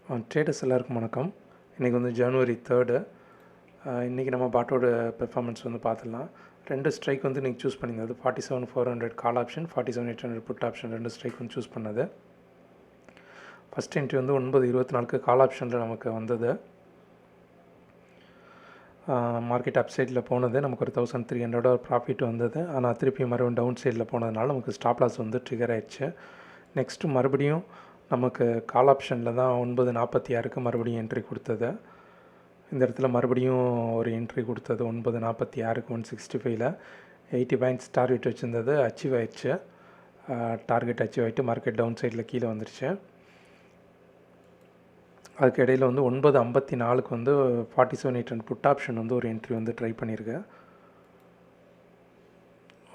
Traders எல்லாருக்கும் வணக்கம். இன்றைக்கி வந்து ஜனவரி 3. இன்றைக்கி நம்ம பாட்டோட பெர்ஃபார்மன்ஸ் வந்து பார்த்துடலாம். 2 ஸ்ட்ரைக் வந்து இன்றைக்கி சூஸ் பண்ணியிருந்தது. 47,400 call option, 47,800 put option 2 strike வந்து சூஸ் பண்ணது. ஃபஸ்ட் என்ட்ரி வந்து 9:24 கால் ஆப்ஷனில் நமக்கு வந்தது. மார்க்கெட் அப் சைடில் போனது நமக்கு ஒரு 1300 ப்ராஃபிட் வந்தது. ஆனால் திருப்பி மறுபடியும் டவுன் சைடில் போனதுனால நமக்கு ஸ்டாப் லாஸ் வந்து ட்ரிகர் ஆயிடுச்சு. நெக்ஸ்ட்டு மறுபடியும் நமக்கு கால் ஆப்ஷனில் தான் 9:46க்கு மறுபடியும் என்ட்ரி கொடுத்தது. இந்த இடத்துல மறுபடியும் ஒரு என்ட்ரி கொடுத்தது 9:46க்கு 165ல் 80 பாயிண்ட்ஸ் டார்கெட் வச்சுருந்தது. அச்சீவ் ஆயிடுச்சு. டார்கெட் அச்சீவ் ஆகிட்டு மார்க்கெட் டவுன் சைடில் கீழே வந்துருச்சு. அதுக்கு இடையில் வந்து 9:54க்கு வந்து 47,800 புட் ஆப்ஷன் வந்து ஒரு என்ட்ரி வந்து ட்ரை பண்ணியிருக்கேன்.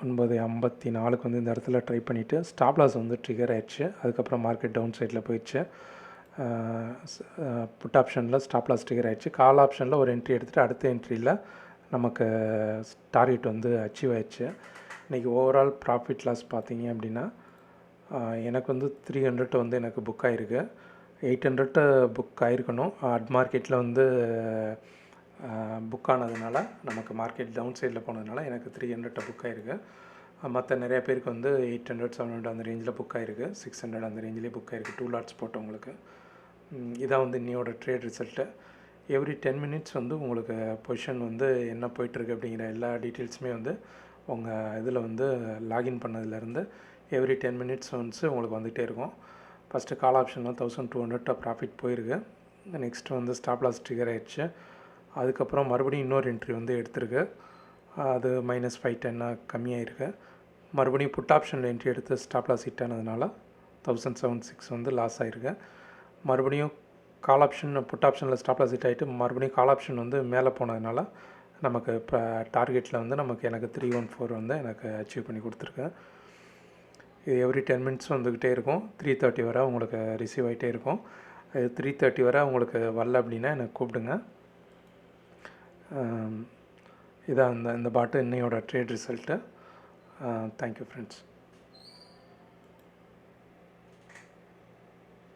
9:54க்கு வந்து இந்த இடத்துல ட்ரை பண்ணிவிட்டு ஸ்டாப் லாஸ் வந்து ட்ரிகர் ஆயிடுச்சு. அதுக்கப்புறம் மார்க்கெட் டவுன் சைடில் போயிடுச்சு. புட் ஆப்ஷனில் ஸ்டாப் லாஸ் ட்ரிகர் ஆயிடுச்சு. கால் ஆப்ஷனில் ஒரு என்ட்ரி எடுத்துகிட்டு அடுத்த என்ட்ரியில் நமக்கு டார்கெட் வந்து அச்சீவ் ஆயிடுச்சு. இன்றைக்கி ஓவரால் ப்ராஃபிட் லாஸ் பார்த்தீங்க அப்படின்னா எனக்கு வந்து 300 வந்து எனக்கு புக் ஆகிருக்கு. 800 புக் ஆகிருக்கணும். அட் மார்க்கெட்டில் வந்து புக் ஆனதுனால நமக்கு மார்க்கெட் டவுன் சைடில் போனதுனால எனக்கு 300 புக் ஆகிருக்கு. மற்ற நிறையா பேருக்கு வந்து 800, 700 அந்த ரேஞ்சில் புக் ஆகிருக்கு. 600 அந்த ரேஞ்சிலே புக் ஆகிருக்கு. 2 லாட்ஸ் போட்டவங்களுக்கு. இதான் வந்து இன்னையோட ட்ரேட் ரிசல்ட்டு. எவ்ரி 10 மினிட்ஸ் வந்து உங்களுக்கு பொசிஷன் வந்து என்ன போயிட்டுருக்கு அப்படிங்கிற எல்லா டீட்டெயில்ஸுமே வந்து உங்கள் இதில் வந்து லாகின் பண்ணதுலேருந்து எவ்ரி 10 மினிட்ஸ் வந்து உங்களுக்கு வந்துகிட்டே இருக்கும். ஃபஸ்ட்டு கால் ஆப்ஷனில் 1200 ப்ராஃபிட் போயிருக்கு. நெக்ஸ்ட்டு வந்து ஸ்டாப் லாஸ் ட்ரிகர் ஆயிடுச்சு. அதுக்கப்புறம் மறுபடியும் இன்னொரு என்ட்ரி வந்து எடுத்திருக்கு. அது -510 கம்மியாயிருக்கு. மறுபடியும் புட் ஆப்ஷனில் என்ட்ரி எடுத்து ஸ்டாப் லாஸ் ஹிட் ஆனதுனால 1076 வந்து லாஸ் ஆகிருக்கு. மறுபடியும் கால் ஆப்ஷன் புட் ஆப்ஷனில் ஸ்டாப் லாஸ் ஹிட் ஆகிட்டு மறுபடியும் கால் ஆப்ஷன் வந்து மேலே போனதுனால நமக்கு இப்போ டார்கெட்டில் வந்து எனக்கு 314 வந்து எனக்கு அச்சீவ் பண்ணி கொடுத்துருக்கு. இது எவ்ரி 10 மினிட்ஸ் வந்துக்கிட்டே இருக்கும். 3:30 வரை உங்களுக்கு ரிசீவ் ஆகிட்டே இருக்கும். இது 3:30 வரை உங்களுக்கு வரல அப்படின்னா எனக்கு கூப்பிடுங்க. இதான் இந்த பாட்டு இன்னையோட ட்ரேட் ரிசல்ட்டு. Thank you friends.